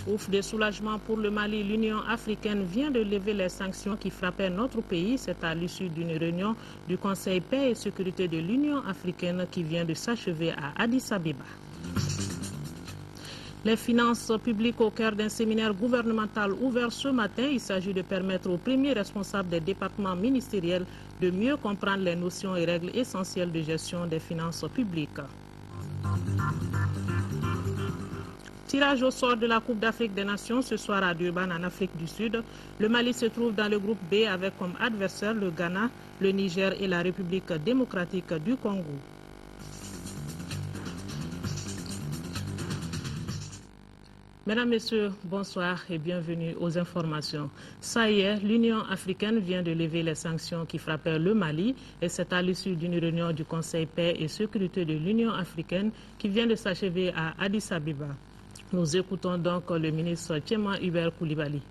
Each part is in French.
Ouf de soulagement pour le Mali, l'Union africaine vient de lever les sanctions qui frappaient notre pays. C'est à l'issue d'une réunion du Conseil paix et sécurité de l'Union africaine qui vient de s'achever à Addis Abeba. Les finances publiques au cœur d'un séminaire gouvernemental ouvert ce matin. Il s'agit de permettre aux premiers responsables des départements ministériels de mieux comprendre les notions et règles essentielles de gestion des finances publiques. Tirage au sort de la Coupe d'Afrique des Nations ce soir à Durban en Afrique du Sud. Le Mali se trouve dans le groupe B avec comme adversaires le Ghana, le Niger et la République démocratique du Congo. Mesdames, Messieurs, bonsoir et bienvenue aux informations. Ça y est, l'Union africaine vient de lever les sanctions qui frappaient le Mali et c'est à l'issue d'une réunion du Conseil paix et sécurité de l'Union africaine qui vient de s'achever à Addis Abeba. Nous écoutons donc le ministre Tchéma Hubert Koulibaly.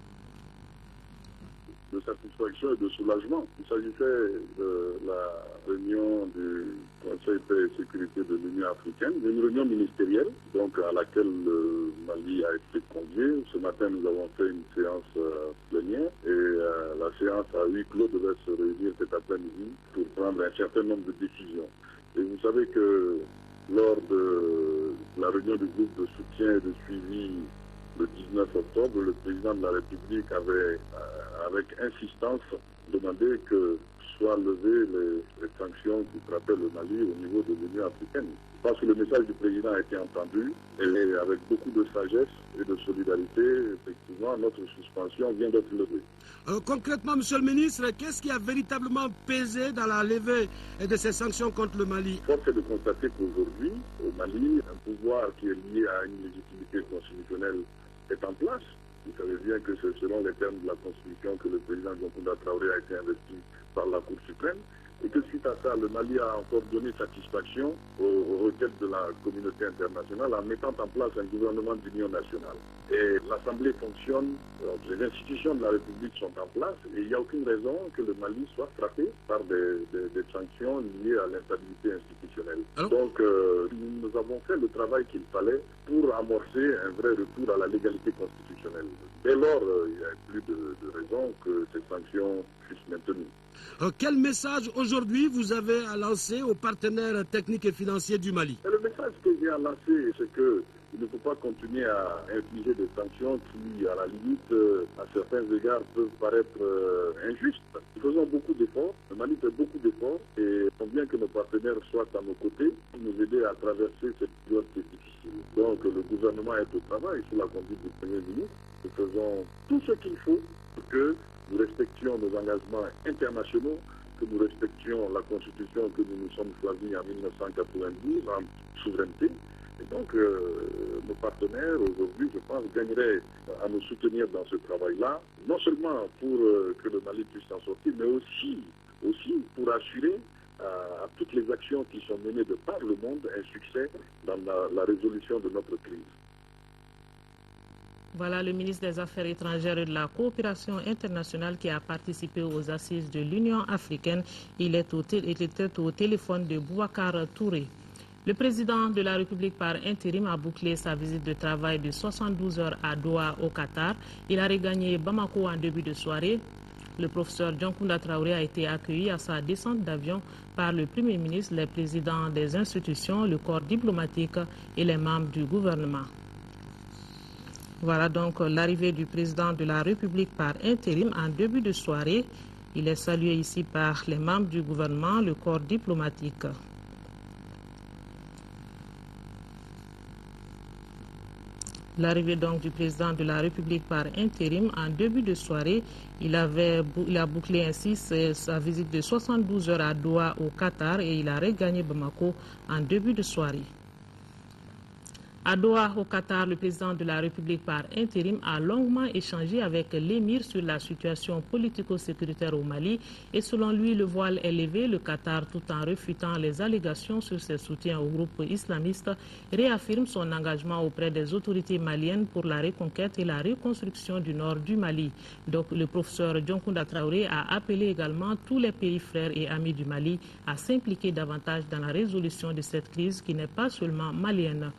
De satisfaction et de soulagement. Il s'agissait de la réunion du Conseil paix et sécurité de l'Union africaine, une réunion ministérielle donc à laquelle le Mali a été convié. Ce matin, nous avons fait une séance plénière et la séance à huis clos devait se réunir cet après-midi pour prendre un certain nombre de décisions. Et vous savez que lors de la réunion du groupe de soutien et de suivi le 19 octobre, le président de la République avait, avec insistance, demandé que soient levées les sanctions qui frappaient le Mali au niveau de l'Union africaine. Je pense que le message du président a été entendu et avec beaucoup de sagesse et de solidarité, effectivement, notre suspension vient d'être levée. Concrètement, Monsieur le ministre, qu'est-ce qui a véritablement pesé dans la levée de ces sanctions contre le Mali? Force est de constater qu'aujourd'hui, au Mali, un pouvoir qui est lié à une légitimité constitutionnelle est en place. Vous savez bien que c'est selon les termes de la Constitution que le président Dioncounda Traoré a été investi par la Cour suprême et que suite à ça, le Mali a encore donné satisfaction aux requêtes de la communauté internationale en mettant en place un gouvernement d'union nationale. Et l'Assemblée fonctionne, les institutions de la République sont en place et il n'y a aucune raison que le Mali soit frappé par des sanctions liées à l'instabilité institutionnelle. Donc nous avons fait le travail qu'il fallait pour amorcer un vrai retour à la légalité constitutionnelle. Dès lors, il n'y a plus de raison que ces sanctions puissent maintenues. Quel message aujourd'hui vous avez à lancer aux partenaires techniques et financiers du Mali? Le message que j'ai à lancer, c'est qu'il ne faut pas continuer à infliger des sanctions qui, à la limite, à certains égards, peuvent paraître injustes. Nous faisons beaucoup d'efforts, le Mali fait beaucoup d'efforts et il faut bien que nos partenaires soient à nos côtés pour nous aider à traverser cette période qui est difficile. Donc le gouvernement est au travail sous la conduite du Premier ministre. Nous faisons tout ce qu'il faut pour que nous respections nos engagements internationaux, que nous respections la Constitution que nous nous sommes choisis en 1990 en souveraineté. Et donc, nos partenaires, aujourd'hui, je pense, gagneraient à nous soutenir dans ce travail-là, non seulement pour que le Mali puisse s'en sortir, mais aussi pour assurer à toutes les actions qui sont menées de par le monde un succès dans la résolution de notre crise. Voilà le ministre des Affaires étrangères et de la coopération internationale qui a participé aux assises de l'Union africaine. Il était au téléphone de Boubacar Touré. Le président de la République par intérim a bouclé sa visite de travail de 72 heures à Doha au Qatar. Il a regagné Bamako en début de soirée. Le professeur Dioncounda Traoré a été accueilli à sa descente d'avion par le Premier ministre, les présidents des institutions, le corps diplomatique et les membres du gouvernement. Voilà donc l'arrivée du président de la République par intérim en début de soirée. Il est salué ici par les membres du gouvernement, le corps diplomatique. L'arrivée donc du président de la République par intérim en début de soirée, il a bouclé ainsi sa visite de 72 heures à Doha au Qatar et il a regagné Bamako en début de soirée. À Doha, au Qatar, le président de la République par intérim a longuement échangé avec l'émir sur la situation politico-sécuritaire au Mali et selon lui, le voile est levé. Le Qatar, tout en refutant les allégations sur ses soutiens au groupe islamiste, réaffirme son engagement auprès des autorités maliennes pour la reconquête et la reconstruction du nord du Mali. Donc, le professeur Dioncounda Traoré a appelé également tous les pays frères et amis du Mali à s'impliquer davantage dans la résolution de cette crise qui n'est pas seulement malienne.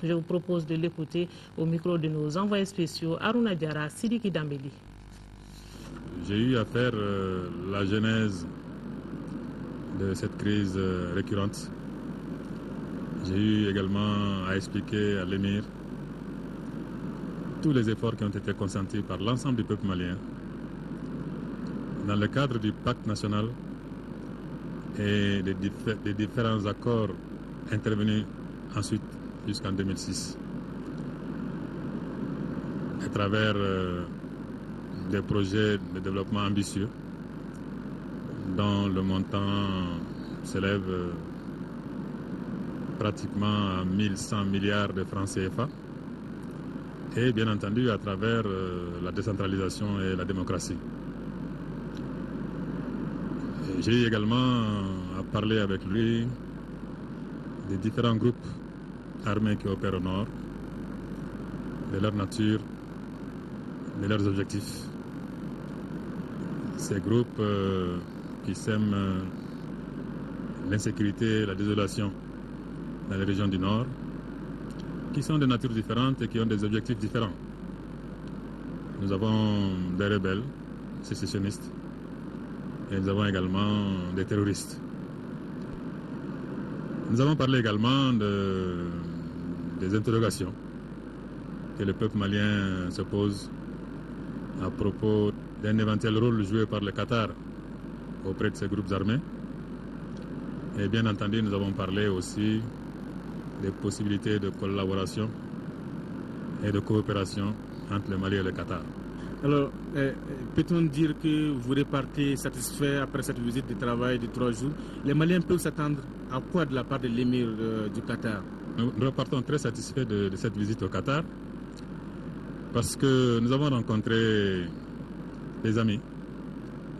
Je vous propose de l'écouter au micro de nos envoyés spéciaux Aruna Diara, Sidiki Dambeli. J'ai eu à faire la genèse de cette crise récurrente. J'ai eu également à expliquer à l'émir tous les efforts qui ont été consentis par l'ensemble du peuple malien dans le cadre du pacte national et des différents accords intervenus ensuite jusqu'en 2006 à travers des projets de développement ambitieux dont le montant s'élève pratiquement à 1100 milliards de francs CFA et bien entendu à travers la décentralisation et la démocratie. J'ai eu également à parler avec lui des différents groupes armées qui opèrent au nord, de leur nature, de leurs objectifs. Ces groupes qui sèment l'insécurité, la désolation dans les régions du nord, qui sont de nature différente et qui ont des objectifs différents. Nous avons des rebelles sécessionnistes et nous avons également des terroristes. Nous avons parlé également des interrogations que le peuple malien se pose à propos d'un éventuel rôle joué par le Qatar auprès de ces groupes armés. Et bien entendu, nous avons parlé aussi des possibilités de collaboration et de coopération entre le Mali et le Qatar. Alors, peut-on dire que vous repartez satisfait après cette visite de travail de 3 jours? Les Maliens peuvent s'attendre à quoi de la part de l'émir du Qatar? Nous repartons très satisfaits de cette visite au Qatar parce que nous avons rencontré des amis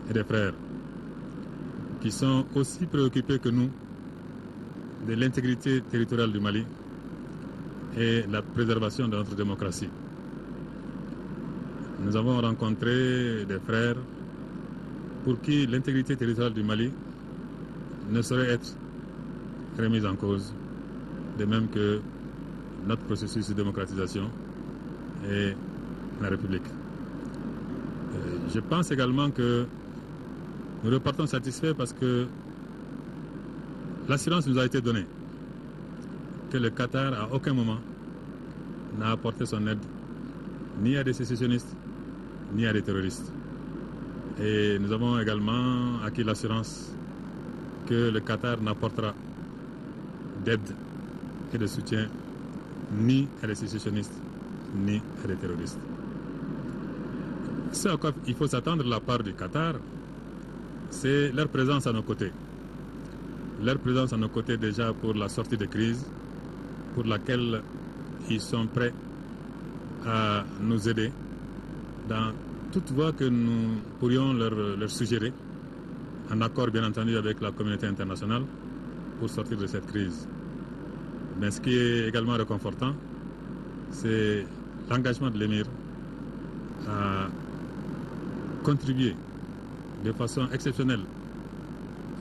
et des frères qui sont aussi préoccupés que nous de l'intégrité territoriale du Mali et la préservation de notre démocratie. Nous avons rencontré des frères pour qui l'intégrité territoriale du Mali ne saurait être remise en cause, de même que notre processus de démocratisation et la République. Je pense également que nous repartons satisfaits parce que l'assurance nous a été donnée que le Qatar à aucun moment n'a apporté son aide ni à des sécessionnistes ni à des terroristes. Et nous avons également acquis l'assurance que le Qatar n'apportera d'aide et de soutien ni à des sécessionnistes ni à des terroristes. Ce à quoi il faut s'attendre de la part du Qatar, c'est leur présence à nos côtés. Leur présence à nos côtés déjà pour la sortie de crise, pour laquelle ils sont prêts à nous aider dans toute voie que nous pourrions leur suggérer, en accord bien entendu avec la communauté internationale, pour sortir de cette crise. Mais ce qui est également réconfortant, c'est l'engagement de l'émir à contribuer de façon exceptionnelle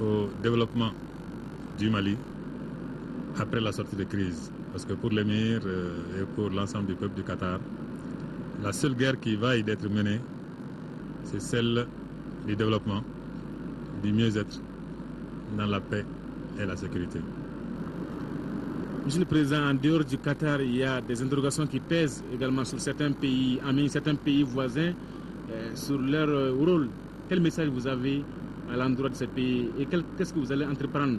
au développement du Mali après la sortie de crise. Parce que pour l'émir et pour l'ensemble du peuple du Qatar, la seule guerre qui va y être menée, c'est celle du développement, du mieux-être dans la paix et la sécurité. Monsieur le Président, en dehors du Qatar, il y a des interrogations qui pèsent également sur certains pays amis, certains pays voisins, sur leur rôle. Quel message vous avez à l'endroit de ces pays et qu'est-ce que vous allez entreprendre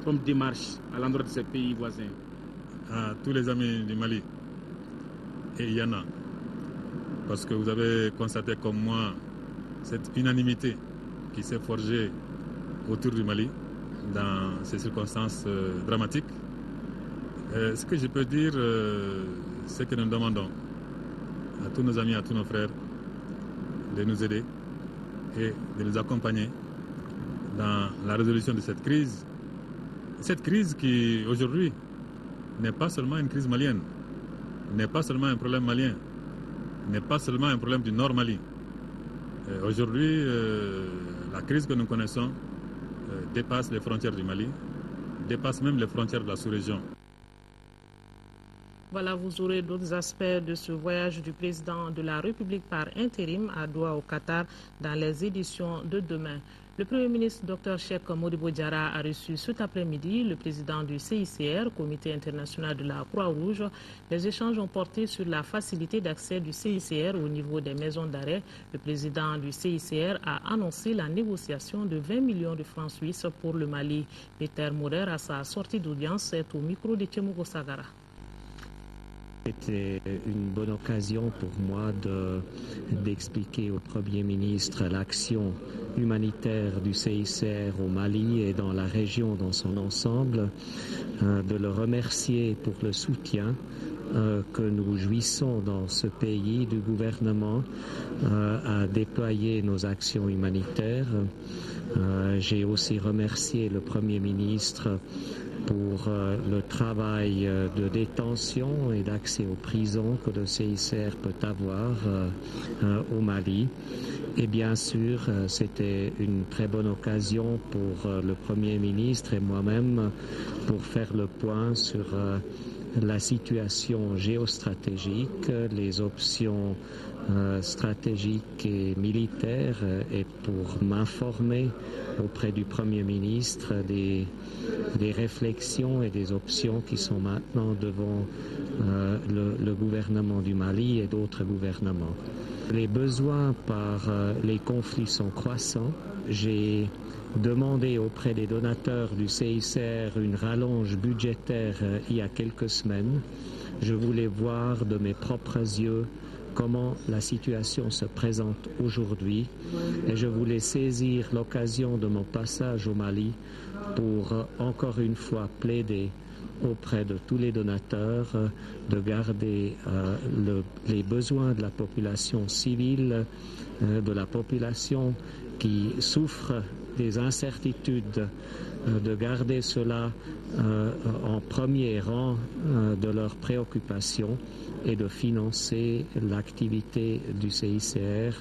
comme démarche à l'endroit de ces pays voisins? À tous les amis du Mali, et il y en a, parce que vous avez constaté comme moi cette unanimité qui s'est forgée autour du Mali dans ces circonstances dramatiques. Ce que je peux dire, c'est que nous demandons à tous nos amis, à tous nos frères de nous aider et de nous accompagner dans la résolution de cette crise. Cette crise qui, aujourd'hui, n'est pas seulement une crise malienne, n'est pas seulement un problème malien, n'est pas seulement un problème du Nord Mali. Aujourd'hui, la crise que nous connaissons dépasse les frontières du Mali, dépasse même les frontières de la sous-région. Voilà, vous aurez d'autres aspects de ce voyage du président de la République par intérim à Doha au Qatar dans les éditions de demain. Le Premier ministre Dr Cheikh Modibo Diarra a reçu cet après-midi le président du CICR, Comité international de la Croix-Rouge. Les échanges ont porté sur la facilité d'accès du CICR au niveau des maisons d'arrêt. Le président du CICR a annoncé la négociation de 20 millions de francs suisses pour le Mali. Peter Morer, à sa sortie d'audience, est au micro de Tchemogo Sagara. C'était une bonne occasion pour moi d'expliquer au Premier ministre l'action humanitaire du CICR au Mali et dans la région dans son ensemble, de le remercier pour le soutien que nous jouissons dans ce pays du gouvernement à déployer nos actions humanitaires. J'ai aussi remercié le Premier ministre pour le travail de détention et d'accès aux prisons que le CICR peut avoir au Mali. Et bien sûr, c'était une très bonne occasion pour le Premier ministre et moi-même pour faire le point sur la situation géostratégique, les options stratégiques et militaires et pour m'informer auprès du Premier ministre des réflexions et des options qui sont maintenant devant le gouvernement du Mali et d'autres gouvernements. Les besoins par les conflits sont croissants. J'ai demandé auprès des donateurs du CICR une rallonge budgétaire il y a quelques semaines. Je voulais voir de mes propres yeux comment la situation se présente aujourd'hui et je voulais saisir l'occasion de mon passage au Mali pour encore une fois plaider auprès de tous les donateurs de garder les besoins de la population civile, de la population qui souffre des incertitudes, de garder cela en premier rang de leurs préoccupations et de financer l'activité du CICR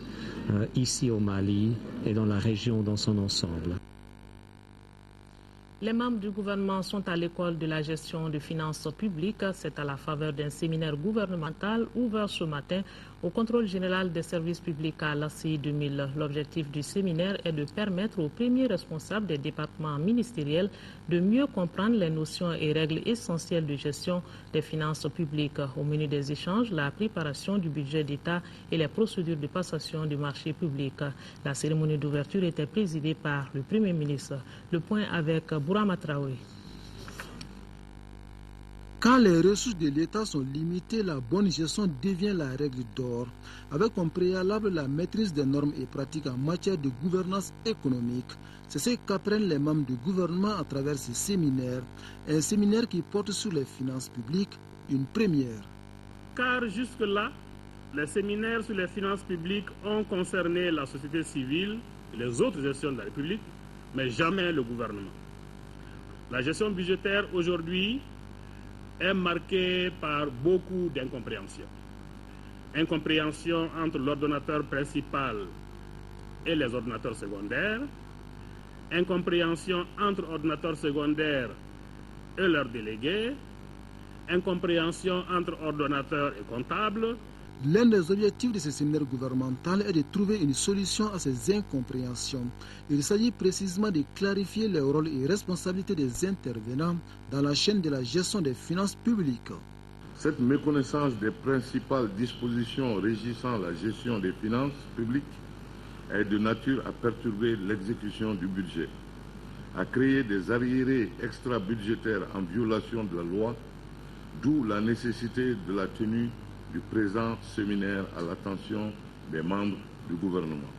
ici au Mali et dans la région dans son ensemble. Les membres du gouvernement sont à l'école de la gestion de finances publiques. C'est à la faveur d'un séminaire gouvernemental ouvert ce matin au contrôle général des services publics à l'ACI 2000. L'objectif du séminaire est de permettre aux premiers responsables des départements ministériels de mieux comprendre les notions et règles essentielles de gestion des finances publiques. Au menu des échanges, la préparation du budget d'État et les procédures de passation du marché public. La cérémonie d'ouverture était présidée par le Premier ministre. Le point avec Bourama Traoré. Quand les ressources de l'État sont limitées, la bonne gestion devient la règle d'or, avec comme préalable la maîtrise des normes et pratiques en matière de gouvernance économique. C'est ce qu'apprennent les membres du gouvernement à travers ce séminaire, un séminaire qui porte sur les finances publiques, une première. Car jusque-là, les séminaires sur les finances publiques ont concerné la société civile et les autres gestions de la République, mais jamais le gouvernement. La gestion budgétaire aujourd'hui est marquée par beaucoup d'incompréhension. Incompréhension entre l'ordonnateur principal et les ordonnateurs secondaires, incompréhension entre ordonnateurs secondaires et leurs délégués, incompréhension entre ordonnateurs et comptables. L'un des objectifs de ce séminaire gouvernemental est de trouver une solution à ces incompréhensions. Il s'agit précisément de clarifier les rôles et responsabilités des intervenants dans la chaîne de la gestion des finances publiques. Cette méconnaissance des principales dispositions régissant la gestion des finances publiques est de nature à perturber l'exécution du budget, à créer des arriérés extra-budgétaires en violation de la loi, d'où la nécessité de la tenue du présent séminaire à l'attention des membres du gouvernement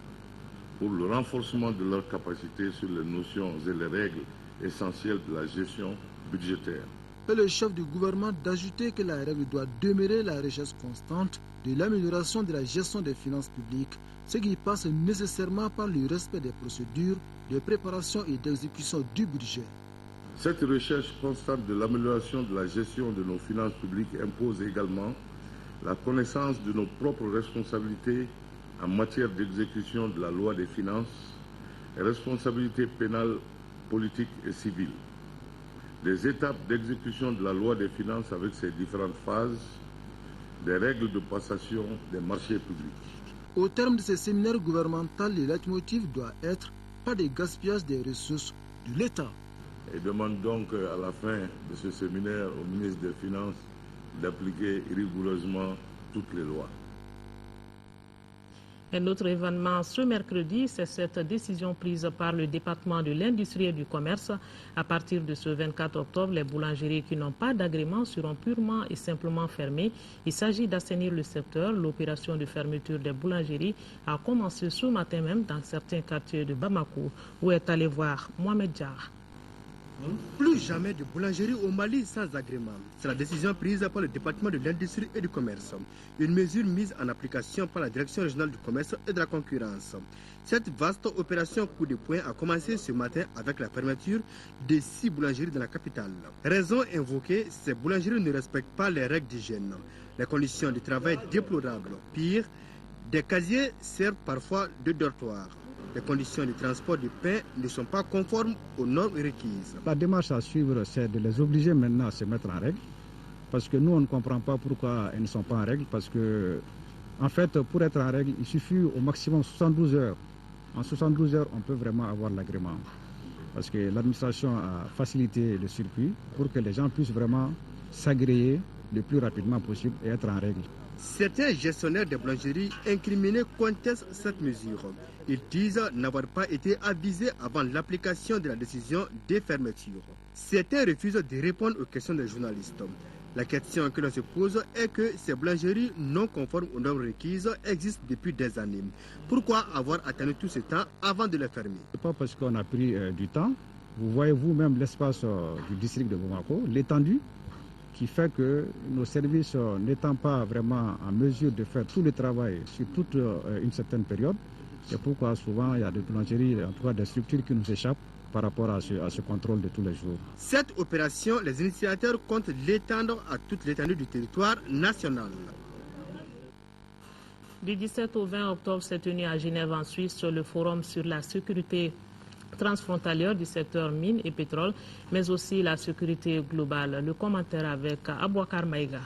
pour le renforcement de leur capacité sur les notions et les règles essentielles de la gestion budgétaire. appelle le chef du gouvernement d'ajouter que la règle doit demeurer la recherche constante de l'amélioration de la gestion des finances publiques, ce qui passe nécessairement par le respect des procédures de préparation et d'exécution du budget. Cette recherche constante de l'amélioration de la gestion de nos finances publiques impose également la connaissance de nos propres responsabilités en matière d'exécution de la loi des finances, responsabilités pénales, politiques et civiles. Les étapes d'exécution de la loi des finances avec ses différentes phases, des règles de passation des marchés publics. Au terme de ces séminaires gouvernementaux, le leitmotiv doit être pas de gaspillage des ressources de l'État. Et demande donc à la fin de ce séminaire au ministre des Finances d'appliquer rigoureusement toutes les lois. Un autre événement ce mercredi, c'est cette décision prise par le département de l'industrie et du commerce. À partir de ce 24 octobre, les boulangeries qui n'ont pas d'agrément seront purement et simplement fermées. Il s'agit d'assainir le secteur. L'opération de fermeture des boulangeries a commencé ce matin même dans certains quartiers de Bamako, où est allé voir Mohamed Diar. Plus jamais de boulangerie au Mali sans agrément. C'est la décision prise par le département de l'industrie et du commerce. Une mesure mise en application par la direction régionale du commerce et de la concurrence. Cette vaste opération coup de poing a commencé ce matin avec la fermeture de 6 boulangeries dans la capitale. Raison invoquée, ces boulangeries ne respectent pas les règles d'hygiène. Les conditions de travail déplorables. Pire, des casiers servent parfois de dortoir. Les conditions de transport du pain ne sont pas conformes aux normes requises. La démarche à suivre, c'est de les obliger maintenant à se mettre en règle. Parce que nous, on ne comprend pas pourquoi elles ne sont pas en règle. Parce que, en fait, pour être en règle, il suffit au maximum 72 heures. En 72 heures, on peut vraiment avoir l'agrément. Parce que l'administration a facilité le circuit pour que les gens puissent vraiment s'agréer le plus rapidement possible et être en règle. Certains gestionnaires de boulangeries incriminés contestent cette mesure. Ils disent n'avoir pas été avisés avant l'application de la décision de fermeture. Certains refusent de répondre aux questions des journalistes. La question que l'on se pose est que ces boulangeries non conformes aux normes requises existent depuis des années. Pourquoi avoir attendu tout ce temps avant de les fermer? Ce n'est pas parce qu'on a pris du temps. Vous voyez vous-même l'espace du district de Bamako, l'étendue, qui fait que nos services n'étant pas vraiment en mesure de faire tout le travail sur toute une certaine période, c'est pourquoi souvent il y a des boulangeries, en tout cas des structures qui nous échappent par rapport à ce contrôle de tous les jours. Cette opération, les initiateurs comptent l'étendre à toute l'étendue du territoire national. Du 17 au 20 octobre s'est tenu à Genève en Suisse le forum sur la sécurité transfrontalière du secteur mines et pétrole, mais aussi la sécurité globale. Le commentaire avec Abouakar Maïga.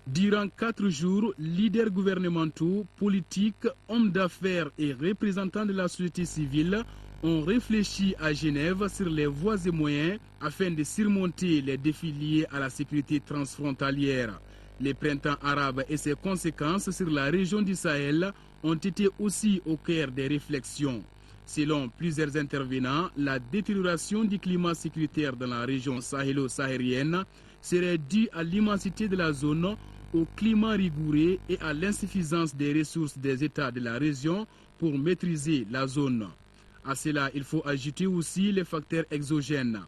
Durant 4 jours, leaders gouvernementaux, politiques, hommes d'affaires et représentants de la société civile ont réfléchi à Genève sur les voies et moyens afin de surmonter les défis liés à la sécurité transfrontalière. Les printemps arabes et ses conséquences sur la région du Sahel ont été aussi au cœur des réflexions. Selon plusieurs intervenants, la détérioration du climat sécuritaire dans la région sahélo-saharienne serait due à l'immensité de la zone, au climat rigoureux et à l'insuffisance des ressources des États de la région pour maîtriser la zone. À cela, il faut ajouter aussi les facteurs exogènes.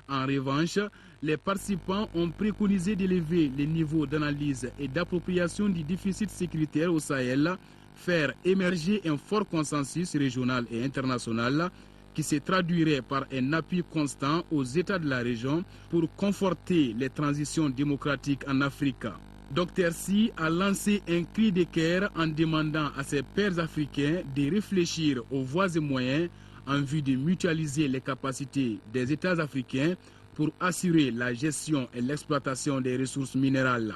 En revanche, les participants ont préconisé d'élever les niveaux d'analyse et d'appropriation du déficit sécuritaire au Sahel, faire émerger un fort consensus régional et international qui se traduirait par un appui constant aux États de la région pour conforter les transitions démocratiques en Afrique. Dr Sy a lancé un cri de cœur en demandant à ses pairs africains de réfléchir aux voies et moyens en vue de mutualiser les capacités des États africains pour assurer la gestion et l'exploitation des ressources minérales.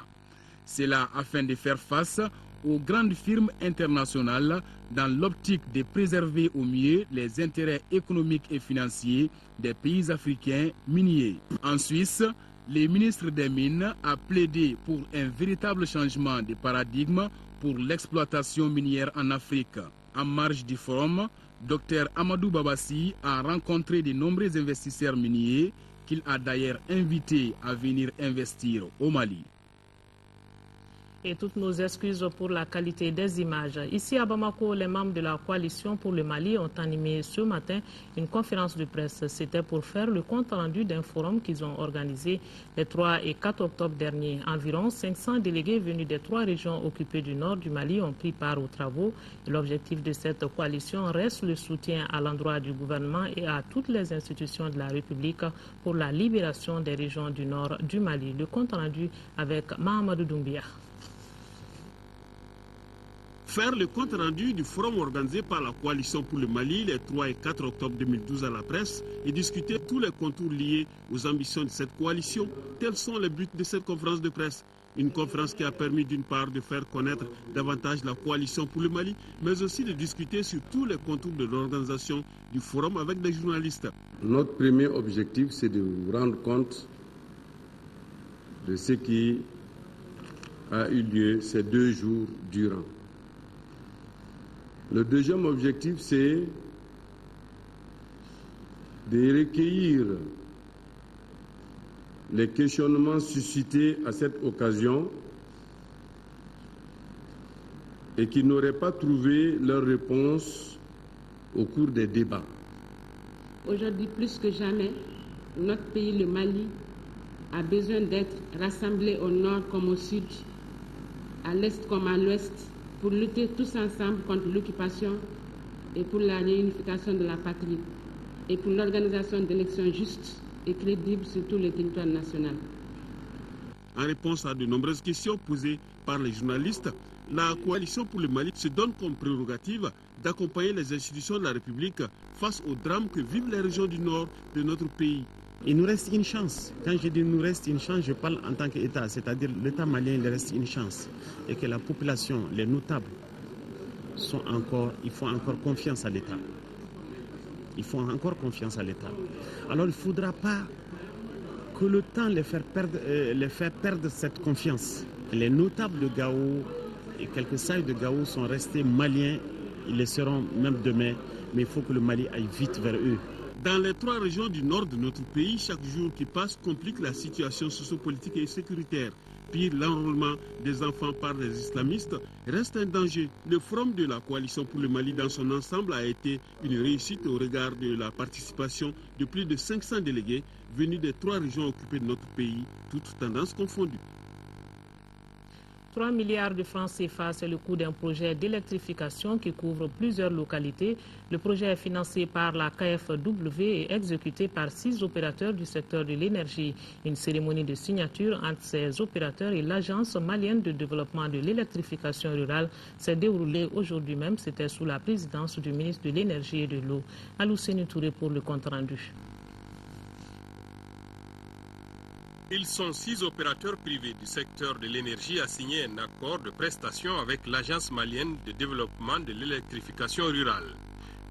Cela afin de faire face aux grandes firmes internationales dans l'optique de préserver au mieux les intérêts économiques et financiers des pays africains miniers. En Suisse, le ministre des Mines a plaidé pour un véritable changement de paradigme pour l'exploitation minière en Afrique. En marge du forum, Dr Amadou Babassi a rencontré de nombreux investisseurs miniers qu'il a d'ailleurs invités à venir investir au Mali. Et toutes nos excuses pour la qualité des images. Ici à Bamako, les membres de la coalition pour le Mali ont animé ce matin une conférence de presse. C'était pour faire le compte-rendu d'un forum qu'ils ont organisé les 3 et 4 octobre dernier. Environ 500 délégués venus des 3 régions occupées du nord du Mali ont pris part aux travaux. L'objectif de cette coalition reste le soutien à l'endroit du gouvernement et à toutes les institutions de la République pour la libération des régions du nord du Mali. Le compte-rendu avec Mahamadou Doumbia. Faire le compte-rendu du forum organisé par la Coalition pour le Mali les 3 et 4 octobre 2012 à la presse et discuter tous les contours liés aux ambitions de cette coalition. Tels sont les buts de cette conférence de presse. Une conférence qui a permis d'une part de faire connaître davantage la Coalition pour le Mali, mais aussi de discuter sur tous les contours de l'organisation du forum avec des journalistes. Notre premier objectif, c'est de vous rendre compte de ce qui a eu lieu ces 2 jours durant. Le deuxième objectif, c'est de recueillir les questionnements suscités à cette occasion et qui n'auraient pas trouvé leur réponse au cours des débats. Aujourd'hui, plus que jamais, notre pays, le Mali, a besoin d'être rassemblé au nord comme au sud, à l'est comme à l'ouest, pour lutter tous ensemble contre l'occupation et pour la réunification de la patrie et pour l'organisation d'élections justes et crédibles sur tout le territoire national. En réponse à de nombreuses questions posées par les journalistes, la Coalition pour le Mali se donne comme prérogative d'accompagner les institutions de la République face aux drames que vivent les régions du nord de notre pays. Il nous reste une chance. Quand je dis il nous reste une chance, je parle en tant qu'État, c'est-à-dire l'État malien, il reste une chance. Et que la population, les notables, ils font encore confiance à l'État. Ils font encore confiance à l'État. Alors il ne faudra pas que le temps les fasse perdre cette confiance. Les notables de Gao et quelques sailles de Gao sont restés maliens. Ils le seront même demain, mais il faut que le Mali aille vite vers eux. Dans les 3 régions du nord de notre pays, chaque jour qui passe complique la situation sociopolitique et sécuritaire. Pire, l'enrôlement des enfants par les islamistes reste un danger. Le forum de la Coalition pour le Mali dans son ensemble a été une réussite au regard de la participation de plus de 500 délégués venus des 3 régions occupées de notre pays, toutes tendances confondues. 3 milliards de francs CFA, c'est le coût d'un projet d'électrification qui couvre plusieurs localités. Le projet est financé par la KfW et exécuté par 6 opérateurs du secteur de l'énergie. Une cérémonie de signature entre ces opérateurs et l'Agence malienne de développement de l'électrification rurale s'est déroulée aujourd'hui même. C'était sous la présidence du ministre de l'Énergie et de l'Eau. Alousseni Touré pour le compte-rendu. Ils sont 6 opérateurs privés du secteur de l'énergie à signer un accord de prestation avec l'Agence malienne de développement de l'électrification rurale.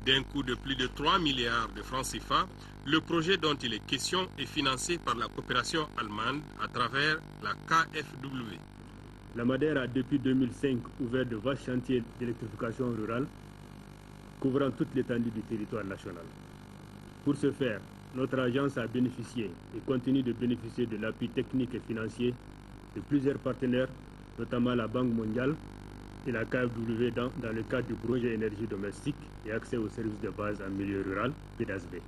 D'un coût de plus de 3 milliards de francs CFA, le projet dont il est question est financé par la coopération allemande à travers la KfW. La Madère a depuis 2005 ouvert de vastes chantiers d'électrification rurale couvrant toute l'étendue du territoire national. Pour ce faire, notre agence a bénéficié et continue de bénéficier de l'appui technique et financier de plusieurs partenaires, notamment la Banque mondiale et la KfW dans le cadre du projet énergie domestique et accès aux services de base en milieu rural, PDASB. Les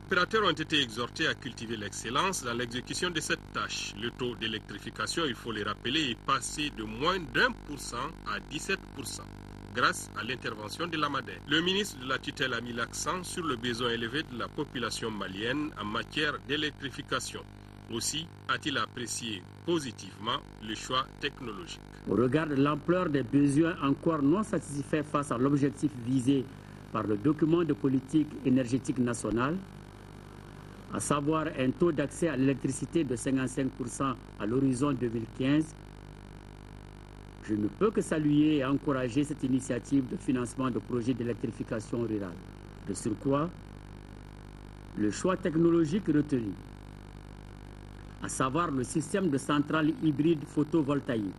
opérateurs ont été exhortés à cultiver l'excellence dans l'exécution de cette tâche. Le taux d'électrification, il faut le rappeler, est passé de moins d'1% à 17%. Grâce à l'intervention de la Madère. Le ministre de la tutelle a mis l'accent sur le besoin élevé de la population malienne en matière d'électrification. Aussi a-t-il apprécié positivement le choix technologique. Au regard de l'ampleur des besoins encore non satisfaits face à l'objectif visé par le document de politique énergétique nationale, à savoir un taux d'accès à l'électricité de 55% à l'horizon 2015, je ne peux que saluer et encourager cette initiative de financement de projets d'électrification rurale. De surcroît, le choix technologique retenu, à savoir le système de centrale hybride photovoltaïque,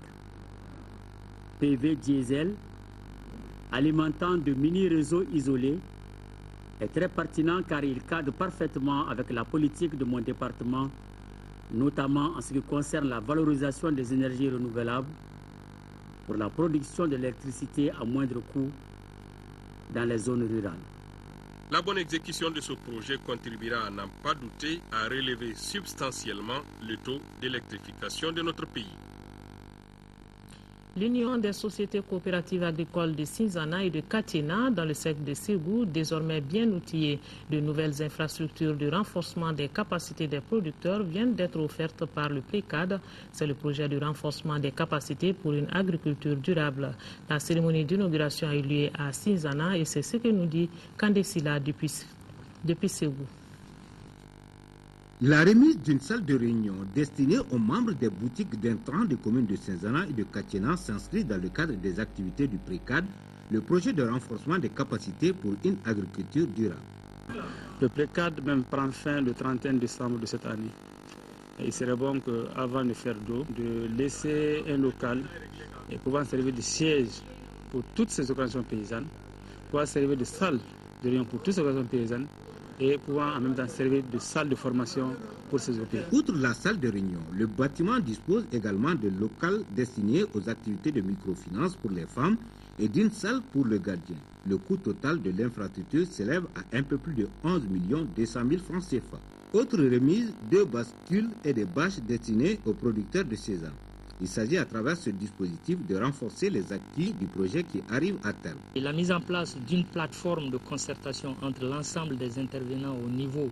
PV diesel, alimentant de mini-réseaux isolés, est très pertinent car il cadre parfaitement avec la politique de mon département, notamment en ce qui concerne la valorisation des énergies renouvelables, pour la production de l'électricité à moindre coût dans les zones rurales. La bonne exécution de ce projet contribuera à n'en pas douter à relever substantiellement le taux d'électrification de notre pays. L'Union des sociétés coopératives agricoles de Cinzana et de Katiéna dans le secteur de Ségou, désormais bien outillée de nouvelles infrastructures de renforcement des capacités des producteurs, viennent d'être offertes par le PRECAD. C'est le projet de renforcement des capacités pour une agriculture durable. La cérémonie d'inauguration a eu lieu à Cinzana et c'est ce que nous dit Kandesila depuis Ségou. La remise d'une salle de réunion destinée aux membres des boutiques d'intrants des communes de Cinzana et de Katiéna s'inscrit dans le cadre des activités du PRECAD, le projet de renforcement des capacités pour une agriculture durable. Le PRECAD même prend fin le 31 décembre de cette année. Et il serait bon qu'avant de faire d'eau, de laisser un local et pouvant servir de siège pour toutes ces organisations paysannes, pouvoir servir de salle de réunion pour toutes ces organisations paysannes, et pouvant en même temps servir de salle de formation pour ces OP. Outre la salle de réunion, le bâtiment dispose également de locaux destinés aux activités de microfinance pour les femmes et d'une salle pour le gardien. Le coût total de l'infrastructure s'élève à un peu plus de 11 200 000 francs CFA. Autre remise, 2 bascules et des bâches destinées aux producteurs de sésame. Il s'agit à travers ce dispositif de renforcer les acquis du projet qui arrive à terme. Et la mise en place d'une plateforme de concertation entre l'ensemble des intervenants au niveau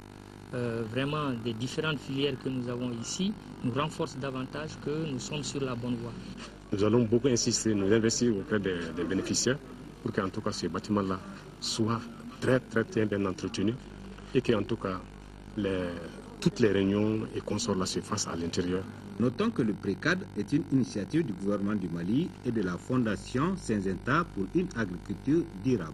vraiment des différentes filières que nous avons ici nous renforce davantage que nous sommes sur la bonne voie. Nous allons beaucoup insister, nous investir auprès des bénéficiaires pour qu'en tout cas ce bâtiment-là soit très bien entretenu et qu'en tout cas toutes les réunions et consorts là se fassent à l'intérieur. Notons que le PRECAD est une initiative du gouvernement du Mali et de la Fondation Syngenta pour une agriculture durable.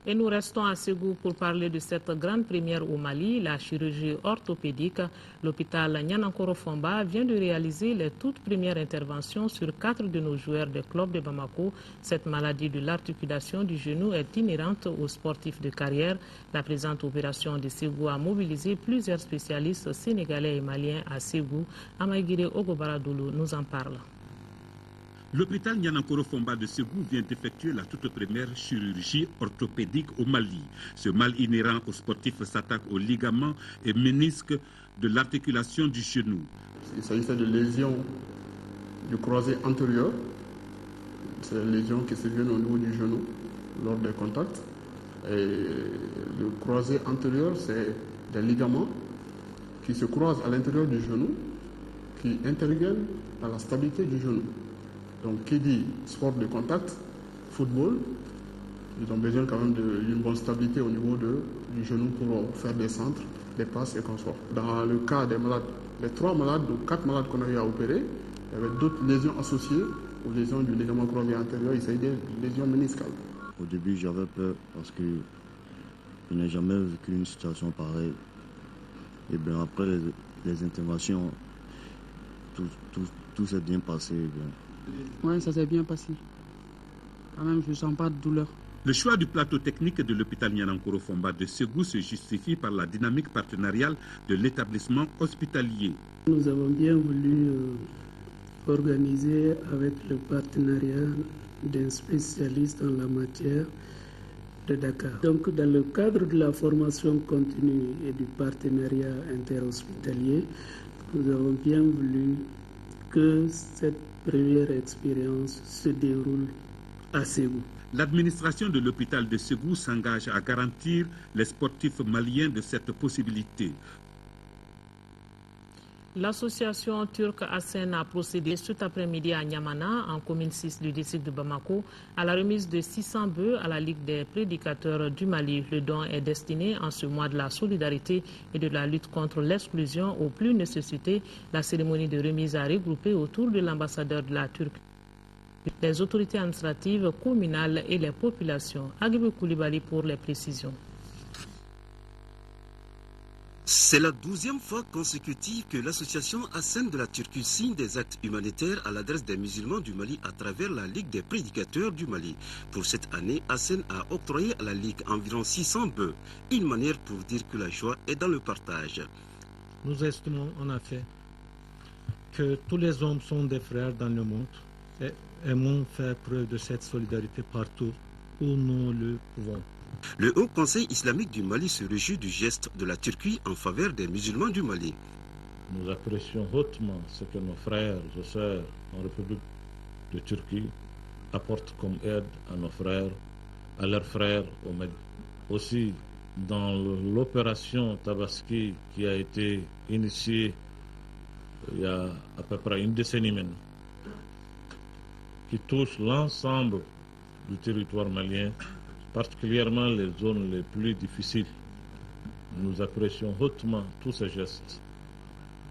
Et nous restons à Ségou pour parler de cette grande première au Mali, la chirurgie orthopédique. L'hôpital Nianankoro Fomba vient de réaliser les toutes premières interventions sur 4 de nos joueurs des clubs de Bamako. Cette maladie de l'articulation du genou est inhérente aux sportifs de carrière. La présente opération de Ségou a mobilisé plusieurs spécialistes sénégalais et maliens à Ségou. Amaïgire Ogobaradoulou nous en parle. L'hôpital Nianankoro Fomba de Ségou vient d'effectuer la toute première chirurgie orthopédique au Mali. Ce mal inhérent aux sportifs s'attaque aux ligaments et ménisques de l'articulation du genou. Il s'agissait de lésions du croisé antérieur. C'est des lésions qui se viennent au niveau du genou lors des contacts. Et le croisé antérieur, c'est des ligaments qui se croisent à l'intérieur du genou, qui interviennent à la stabilité du genou. Donc, qui dit sport de contact, football, ils ont besoin quand même d'une bonne stabilité au niveau du genou pour faire des centres, des passes et consorts. Dans le cas des malades, les 3 malades ou 4 malades qu'on a eu à opérer, il y avait d'autres lésions associées aux lésions du ligament croisé antérieur, il s'agit des lésions méniscales. Au début, j'avais peur parce que je n'ai jamais vécu une situation pareille. Et bien après les interventions, tout s'est bien passé. Oui, ça s'est bien passé. Quand même, je ne sens pas de douleur. Le choix du plateau technique de l'hôpital Nianankoro Fomba de Ségou se justifie par la dynamique partenariale de l'établissement hospitalier. Nous avons bien voulu organiser avec le partenariat d'un spécialiste en la matière de Dakar. Donc, dans le cadre de la formation continue et du partenariat interhospitalier, nous avons bien voulu que cette première expérience se déroule à Ségou. L'administration de l'hôpital de Ségou s'engage à garantir les sportifs maliens de cette possibilité. L'association turque Assen a procédé cet après-midi à Niamana, en commune 6 du district de Bamako, à la remise de 600 bœufs à la Ligue des prédicateurs du Mali. Le don est destiné en ce mois de la solidarité et de la lutte contre l'exclusion aux plus nécessités. La cérémonie de remise a regroupé autour de l'ambassadeur de la Turquie les autorités administratives communales et les populations. Agibou Koulibaly pour les précisions. C'est la 12e fois consécutive que l'association Assen de la Turquie signe des actes humanitaires à l'adresse des musulmans du Mali à travers la Ligue des prédicateurs du Mali. Pour cette année, Assen a octroyé à la Ligue environ 600 bœufs, une manière pour dire que la joie est dans le partage. Nous estimons en effet que tous les hommes sont des frères dans le monde et aimons faire preuve de cette solidarité partout où nous le pouvons. Le Haut Conseil islamique du Mali se réjouit du geste de la Turquie en faveur des musulmans du Mali. Nous apprécions hautement ce que nos frères et sœurs en République de Turquie apportent comme aide à nos frères, à leurs frères au Mali. Aussi, dans l'opération Tabaski qui a été initiée il y a à peu près une décennie maintenant, qui touche l'ensemble du territoire malien, particulièrement les zones les plus difficiles. Nous apprécions hautement tous ces gestes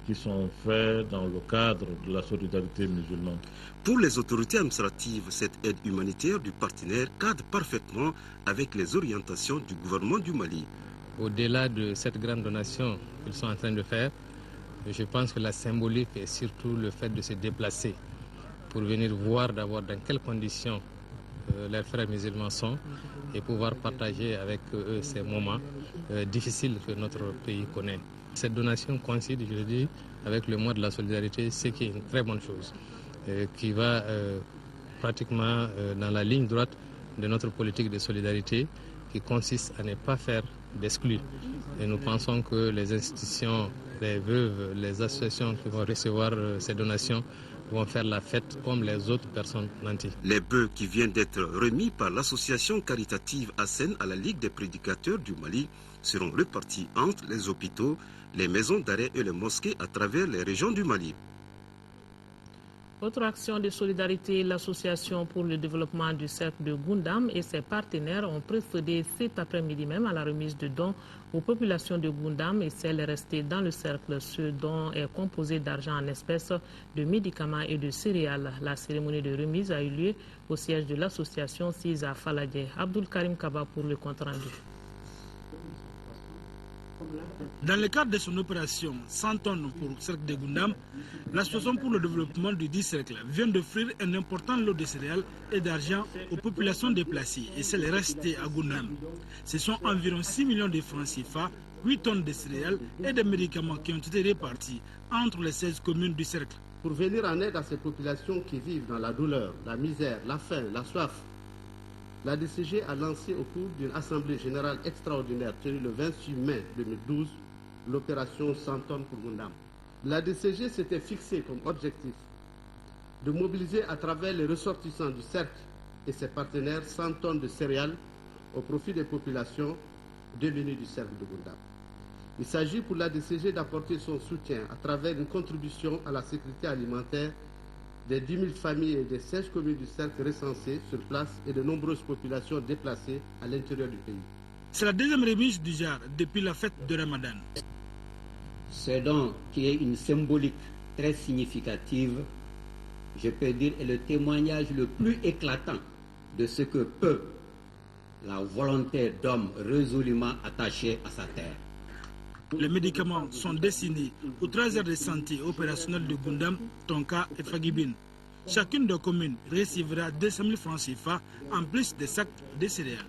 qui sont faits dans le cadre de la solidarité musulmane. Pour les autorités administratives, cette aide humanitaire du partenaire cadre parfaitement avec les orientations du gouvernement du Mali. Au-delà de cette grande donation qu'ils sont en train de faire, je pense que la symbolique est surtout le fait de se déplacer pour venir voir d'abord dans quelles conditions leurs frères musulmans sont et pouvoir partager avec eux ces moments difficiles que notre pays connaît. Cette donation coïncide, je le dis, avec le mois de la solidarité, ce qui est une très bonne chose, qui va pratiquement dans la ligne droite de notre politique de solidarité qui consiste à ne pas faire d'exclus. Et nous pensons que les institutions, les veuves, les associations qui vont recevoir ces donations vont faire la fête comme les autres personnes nantis. Les bœufs qui viennent d'être remis par l'association caritative Hassen à la Ligue des prédicateurs du Mali seront répartis entre les hôpitaux, les maisons d'arrêt et les mosquées à travers les régions du Mali. Autre action de solidarité, l'Association pour le développement du cercle de Goundam et ses partenaires ont procédé cet après-midi même à la remise de dons aux populations de Goundam et celles restées dans le cercle. Ce don est composé d'argent en espèces, de médicaments et de céréales. La cérémonie de remise a eu lieu au siège de l'association CIS à Faladje. Abdul Karim Kaba pour le compte rendu. Dans le cadre de son opération 100 tonnes pour le cercle de Goundam, l'Association pour le développement du dit cercle vient d'offrir un important lot de céréales et d'argent aux populations déplacées et celles restées à Goundam. Ce sont environ 6 millions de francs CFA, 8 tonnes de céréales et des médicaments qui ont été répartis entre les 16 communes du cercle. Pour venir en aide à ces populations qui vivent dans la douleur, la misère, la faim, la soif, la DCG a lancé au cours d'une assemblée générale extraordinaire tenue le 28 mai 2012 l'opération 100 tonnes pour Goundam. La DCG s'était fixée comme objectif de mobiliser à travers les ressortissants du cercle et ses partenaires 100 tonnes de céréales au profit des populations démunies du cercle de Goundam. Il s'agit pour la DCG d'apporter son soutien à travers une contribution à la sécurité alimentaire des 10 000 familles et des 16 communes du cercle recensées sur place et de nombreuses populations déplacées à l'intérieur du pays. C'est la deuxième remise du genre depuis la fête de Ramadan. Ce don qui est une symbolique très significative, je peux dire, est le témoignage le plus éclatant de ce que peut la volonté d'homme résolument attaché à sa terre. Les médicaments sont destinés aux 3 aires de santé opérationnelles de Goundam, Tonka et Fagibine. Chacune des communes recevra 200 000 francs CFA en plus des sacs de céréales.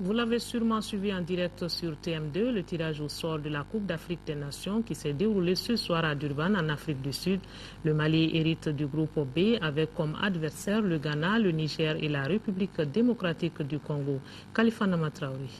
Vous l'avez sûrement suivi en direct sur TM2, le tirage au sort de la Coupe d'Afrique des Nations qui s'est déroulé ce soir à Durban, en Afrique du Sud. Le Mali hérite du groupe B avec comme adversaires le Ghana, le Niger et la République démocratique du Congo. Khalifa Namatraoui.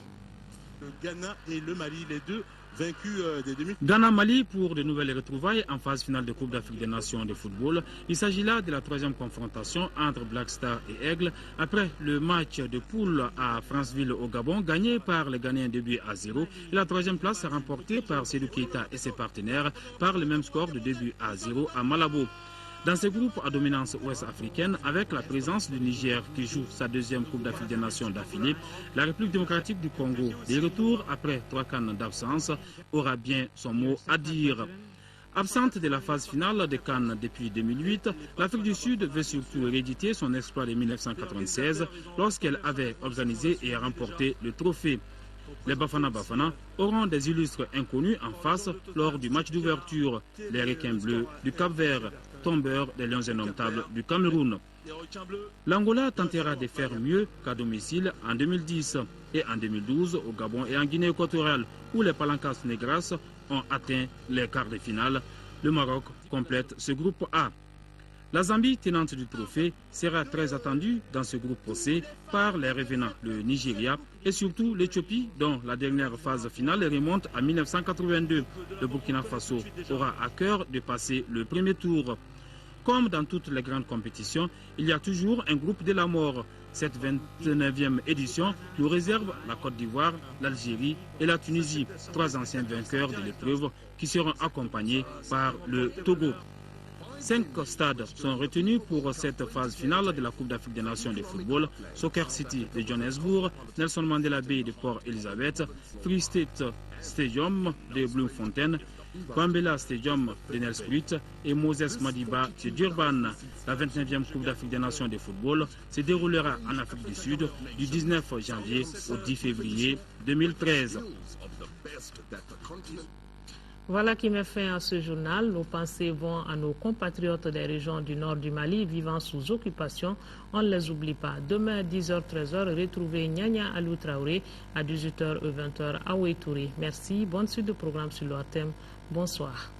Le Ghana et le Mali, les deux vaincus des demi. Ghana-Mali pour de nouvelles retrouvailles en phase finale de Coupe d'Afrique des Nations de football. Il s'agit là de la 3e confrontation entre Black Star et Aigle après le match de poule à Franceville au Gabon gagné par les Ghanéens 2-0 et la 3e place remportée par Sédou Keita et ses partenaires par le même score de 2-0 à Malabo. Dans ce groupe à dominance ouest-africaine, avec la présence du Niger qui joue sa 2e Coupe d'Afrique des Nations d'affilée, la République démocratique du Congo, de retour après 3 CAN d'absence, aura bien son mot à dire. Absente de la phase finale des CAN depuis 2008, l'Afrique du Sud veut surtout rééditer son exploit de 1996 lorsqu'elle avait organisé et remporté le trophée. Les Bafana Bafana auront des illustres inconnus en face lors du match d'ouverture, les requins bleus du Cap-Vert, tombeurs des lions indomptables du Cameroun. L'Angola tentera de faire mieux qu'à domicile en 2010 et en 2012 au Gabon et en Guinée équatoriale où les Palancas Negras ont atteint les quarts de finale Le Maroc complète ce groupe A. La Zambie, tenante du trophée, sera très attendue dans ce groupe C par les revenants, le Nigeria et surtout l'Éthiopie, dont la dernière phase finale remonte à 1982. Le Burkina Faso aura à cœur de passer le premier tour. Comme dans toutes les grandes compétitions, il y a toujours un groupe de la mort. Cette 29e édition nous réserve la Côte d'Ivoire, l'Algérie et la Tunisie, 3 anciens vainqueurs de l'épreuve qui seront accompagnés par le Togo. 5 stades sont retenus pour cette phase finale de la Coupe d'Afrique des Nations de football. Soccer City de Johannesburg, Nelson Mandela Bay de Port Elizabeth, Free State Stadium de Bloemfontein, Bambela Stadium de Nelspruit et Moses Madiba de Durban. La 29e Coupe d'Afrique des Nations de football se déroulera en Afrique du Sud du 19 janvier au 10 février 2013. Voilà qui met fin à ce journal. Nos pensées vont à nos compatriotes des régions du nord du Mali vivant sous occupation. On ne les oublie pas. Demain, 10h-13h, retrouvez Nyanya Alou Traoré à 18h et 20h à Ouétouré. Merci. Bonne suite de programme sur l'ORTM. Bonsoir.